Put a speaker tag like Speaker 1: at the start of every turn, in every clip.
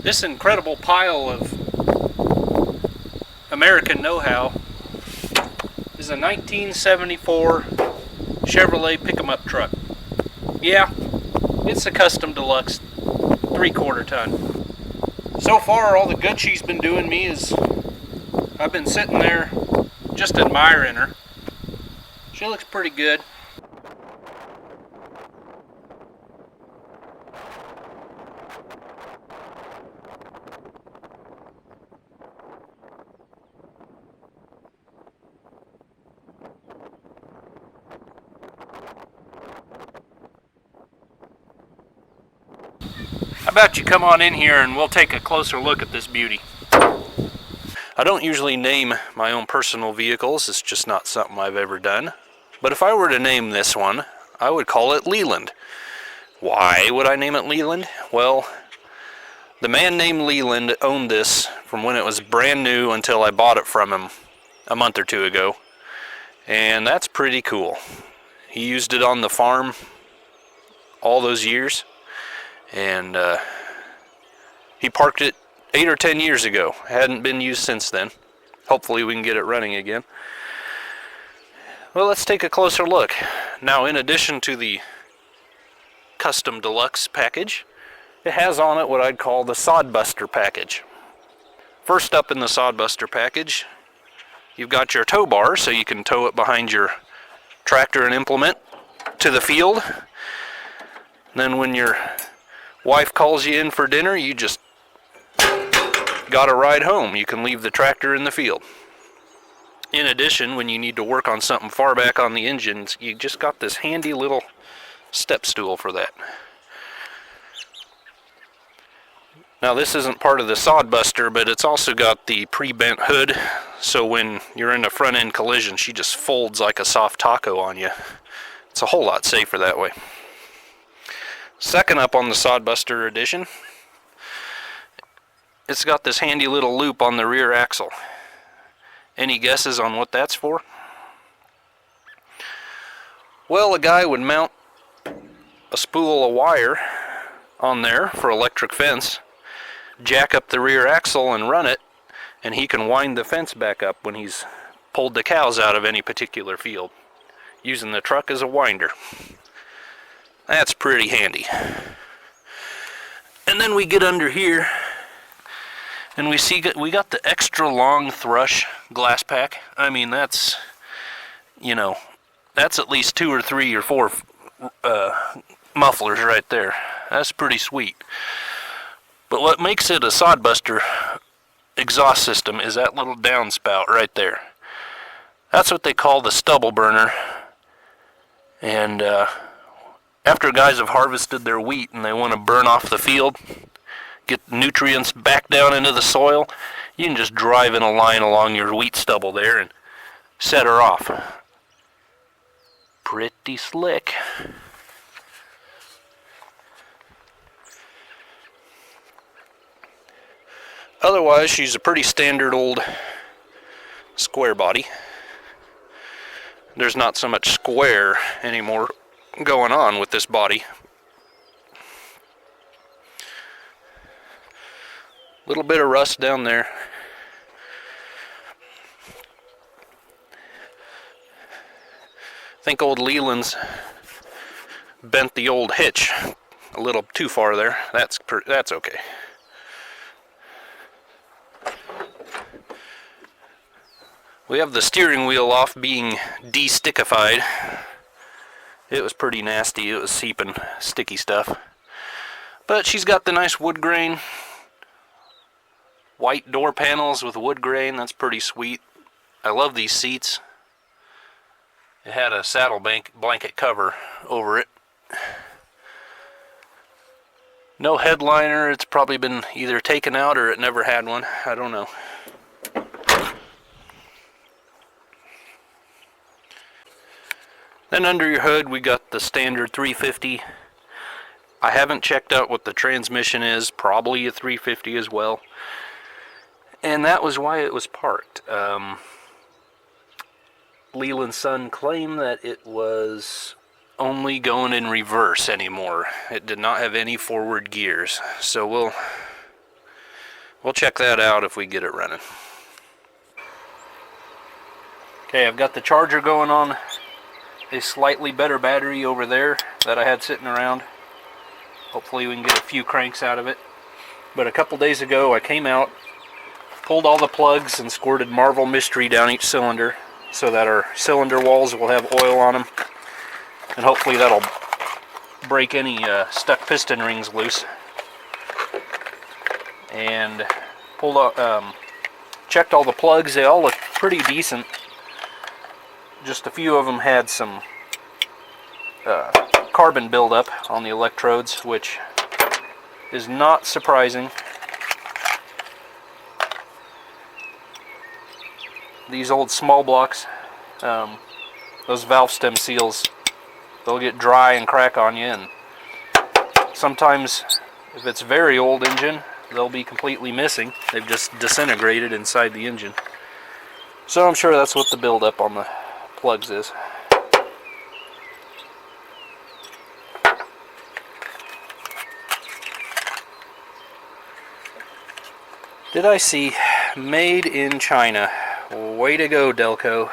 Speaker 1: This incredible pile of American know-how is a 1974 Chevrolet pick-em-up truck. Yeah, it's a custom deluxe 3/4 ton. So far, all the good she's been doing me is I've been sitting there just admiring her. She looks pretty good. How about you come on in here and we'll take a closer look at this beauty. I don't usually name my own personal vehicles, it's just not something I've ever done. But if I were to name this one, I would call it Leland. Why would I name it Leland? Well, the man named Leland owned this from when it was brand new until I bought it from him a month or two ago. And that's pretty cool. He used it on the farm all those years. And he parked it 8 or 10 years ago. Hadn't been used since then. Hopefully we can get it running again. Well, let's take a closer look. Now, in addition to the custom deluxe package, it has on it what I'd call the Sodbuster package. First up in the Sodbuster package, you've got your tow bar, so you can tow it behind your tractor and implement to the field. Then when your wife calls you in for dinner, you just got a ride home. You can leave the tractor in the field. In addition, when you need to work on something far back on the engines, you just got this handy little step stool for that. Now, this isn't part of the Sodbuster, but it's also got the pre-bent hood, so when you're in a front end collision, she just folds like a soft taco on you. It's a whole lot safer that way. Second up on the Sodbuster edition, it's got this handy little loop on the rear axle. Any guesses on what that's for? Well, a guy would mount a spool of wire on there for electric fence, jack up the rear axle and run it, and he can wind the fence back up when he's pulled the cows out of any particular field, using the truck as a winder. That's pretty handy. And then we get under here and we got the extra long thrush glass pack. I mean, that's, that's at least 2 or 3 or 4 mufflers right there. That's pretty sweet. But what makes it a Sodbuster exhaust system is that little downspout right there. That's what they call the stubble burner. And after guys have harvested their wheat and they want to burn off the field, get nutrients back down into the soil, you can just drive in a line along your wheat stubble there and set her off. Pretty slick. Otherwise, she's a pretty standard old square body. There's not so much square anymore going on with this body. Little bit of rust down there. I think old Leland's bent the old hitch a little too far there. That's okay. We have the steering wheel off being de-stickified. It was pretty nasty. It was seeping sticky stuff. But she's got the nice wood grain. White door panels with wood grain. That's pretty sweet. I love these seats. It had a saddle blanket cover over it. No headliner. It's probably been either taken out or it never had one. I don't know. Then under your hood we got the standard 350. I haven't checked out what the transmission is, probably a 350 as well. And that was why it was parked. Leland's son claimed that it was only going in reverse anymore. It did not have any forward gears. So we'll we'll check that out if we get it running. Okay, I've got the charger going on a slightly better battery over there that I had sitting around. Hopefully we can get a few cranks out of it. But a couple days ago I came out, pulled all the plugs and squirted Marvel Mystery down each cylinder so that our cylinder walls will have oil on them, and hopefully that'll break any stuck piston rings loose. And pulled out, checked all the plugs. They all look pretty decent. Just a few of them had some carbon buildup on the electrodes, which is not surprising. These old small blocks, those valve stem seals, they'll get dry and crack on you, and sometimes if it's a very old engine, they'll be completely missing. They've just disintegrated inside the engine. So I'm sure that's what the buildup on the plugs is. Did I see made in China? Way to go, Delco.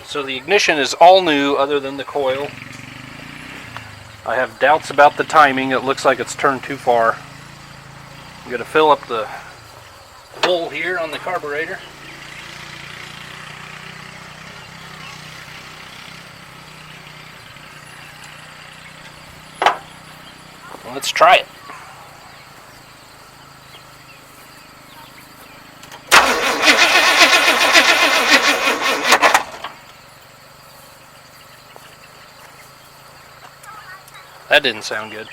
Speaker 1: So the ignition is all new other than the coil. I have doubts about the timing. It looks like it's turned too far. I'm going to fill up the hole here on the carburetor. Let's try it. That didn't sound good.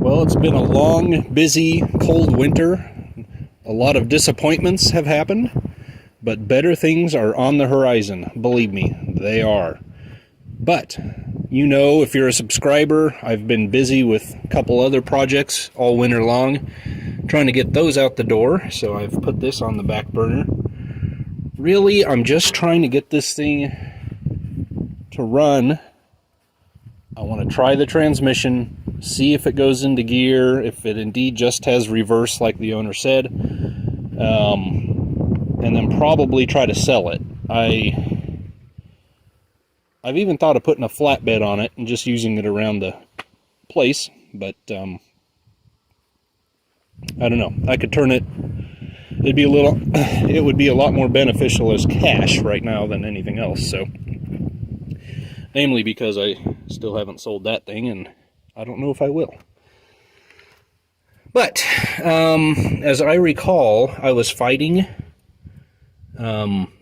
Speaker 1: Well, it's been a long, busy, cold winter. A lot of disappointments have happened, but better things are on the horizon. Believe me, they are. But, you know, if you're a subscriber, I've been busy with a couple other projects all winter long, trying to get those out the door, so I've put this on the back burner. Really, I'm just trying to get this thing to run. I want to try the transmission, see if it goes into gear, if it indeed just has reverse like the owner said, and then probably try to sell it. I've even thought of putting a flatbed on it and just using it around the place, but I don't know. I could turn it. It would be a lot more beneficial as cash right now than anything else. So, namely because I still haven't sold that thing, and I don't know if I will. But as I recall, I was fighting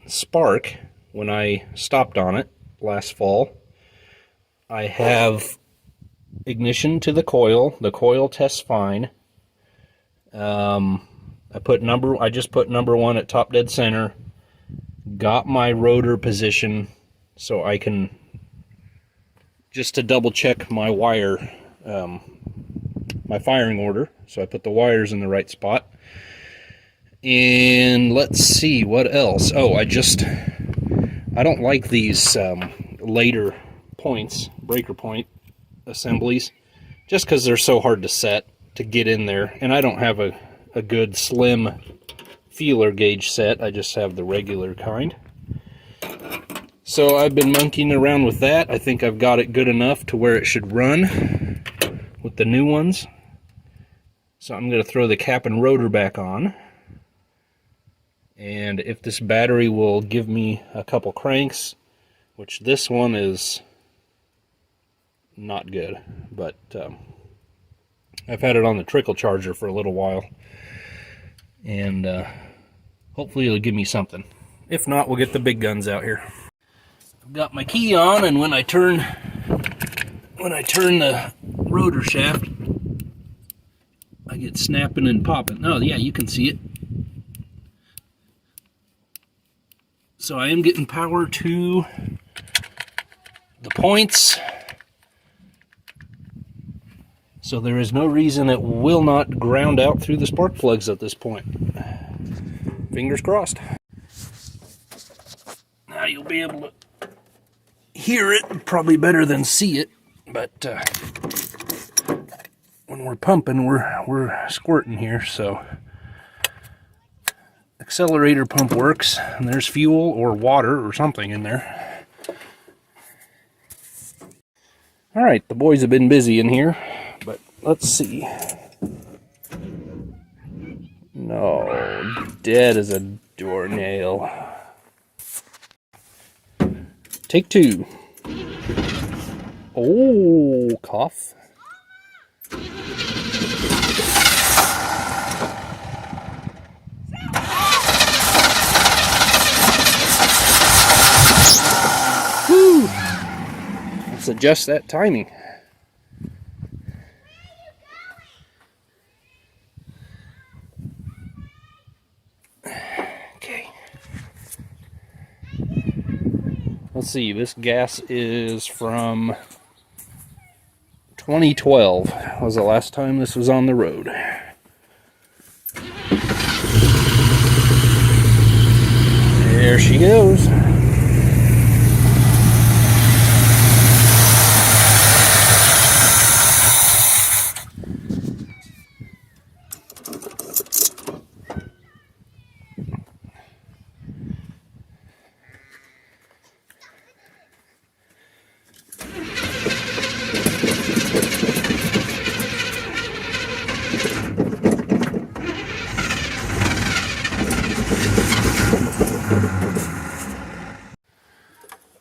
Speaker 1: spark when I stopped on it last fall. I have ignition to the coil. The coil tests fine. I just put number 1 at top dead center. Got my rotor position so I can, just to double check my wire, my firing order. So I put the wires in the right spot. And let's see what else. Oh, I don't like these later points, breaker point assemblies, just because they're so hard to set, to get in there. And I don't have a good slim feeler gauge set. I just have the regular kind. So I've been monkeying around with that. I think I've got it good enough to where it should run with the new ones. So I'm going to throw the cap and rotor back on. And if this battery will give me a couple cranks, which this one is not good, but I've had it on the trickle charger for a little while, and hopefully it'll give me something. If not, we'll get the big guns out here. I've got my key on, and when I turn the rotor shaft, I get snapping and popping. Oh yeah, you can see it. So I am getting power to the points. So there is no reason it will not ground out through the spark plugs at this point. Fingers crossed. Now you'll be able to hear it probably better than see it, but when we're pumping, we're squirting here, so accelerator pump works, and there's fuel or water or something in there. Alright, the boys have been busy in here, but let's see. No, dead as a doornail. Take 2. Oh, cough. Whew. Let's adjust that timing. Okay. Let's see, this gas is from 2012 was the last time this was on the road. There she goes.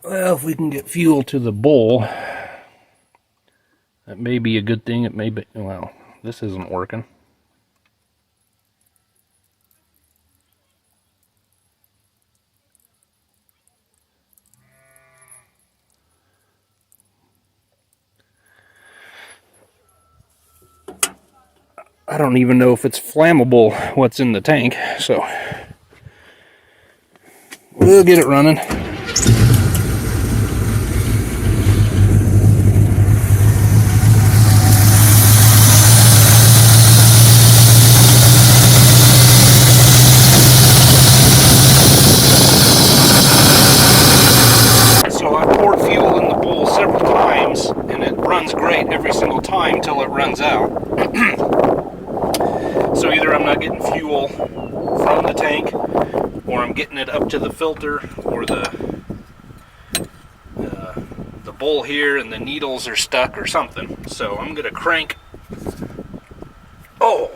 Speaker 1: Well, if we can get fuel to the bowl, that may be a good thing. It may be, well, this isn't working. I don't even know if it's flammable what's in the tank, so we'll get it running. So I poured fuel in the bowl several times, and it runs great every single time till it runs out. So either I'm not getting fuel from the tank, or I'm getting it up to the filter, or the bowl here and the needles are stuck or something. So I'm gonna crank. Oh,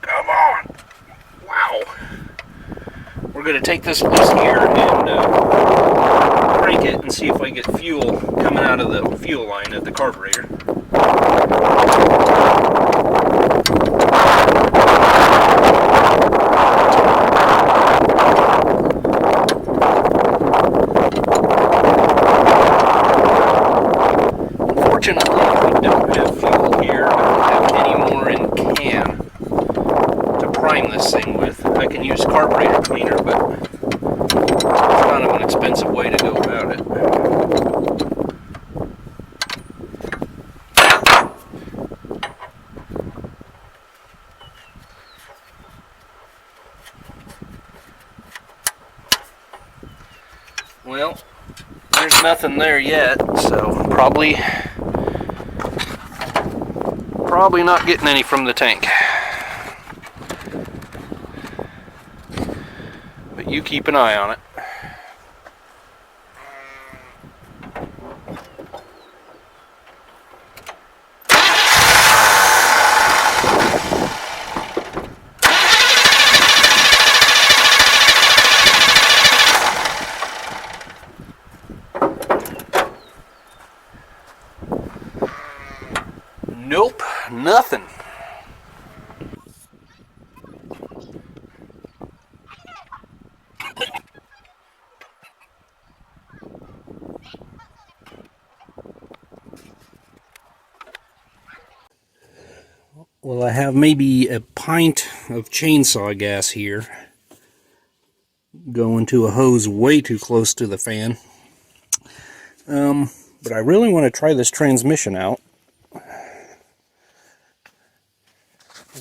Speaker 1: come on! Wow! We're gonna take this loose here and crank it and see if I get fuel coming out of the fuel line at the carburetor. Unfortunately, we don't have fuel here. I don't have any more in can to prime this thing with. I can use carburetor cleaner, but it's kind of an expensive way to go about it. Well, there's nothing there yet, so probably not getting any from the tank. But you keep an eye on it. Nope, nothing. Well, I have maybe a pint of chainsaw gas here going to a hose way too close to the fan. But I really want to try this transmission out.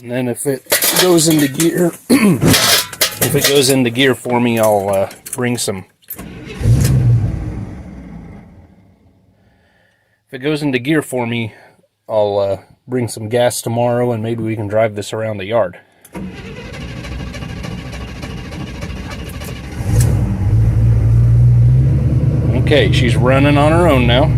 Speaker 1: And then if it goes into gear, if it goes into gear for me, I'll bring some. If it goes into gear for me, I'll bring some gas tomorrow, and maybe we can drive this around the yard. Okay, she's running on her own now.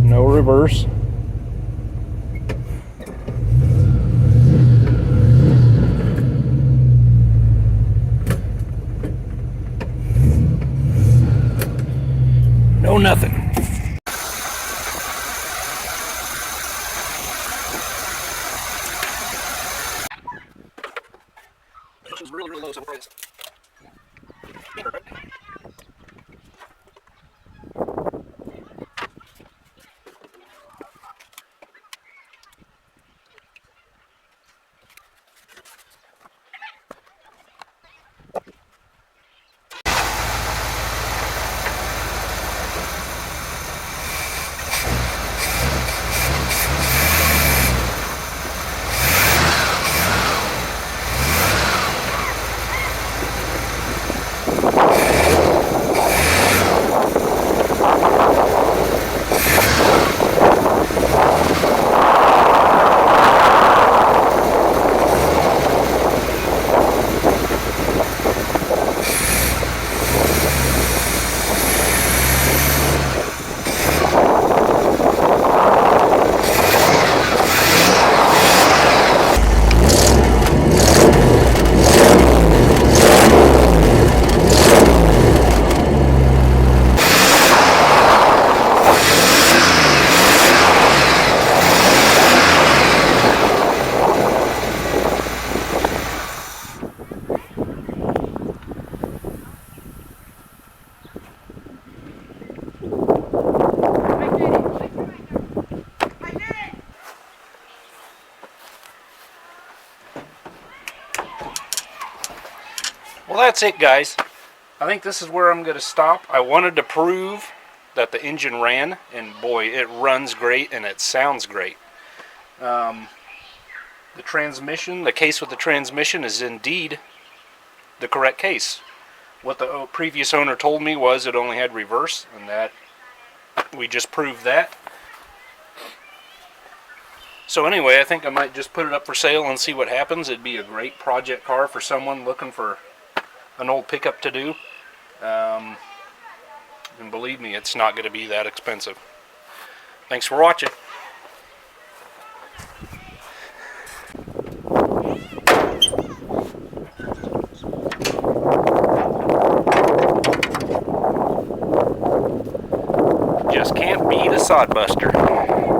Speaker 1: No reverse. No nothing. It's really, really low, so it's Well, that's it, guys. I think this is where I'm going to stop. I wanted to prove that the engine ran, and boy, it runs great and it sounds great. The transmission, the case with the transmission is indeed the correct case. What the previous owner told me was it only had reverse, and that we just proved that. So anyway, I think I might just put it up for sale and see what happens. It'd be a great project car for someone looking for an old pickup to do. And believe me, it's not going to be that expensive. Thanks for watching. Just can't beat a sodbuster.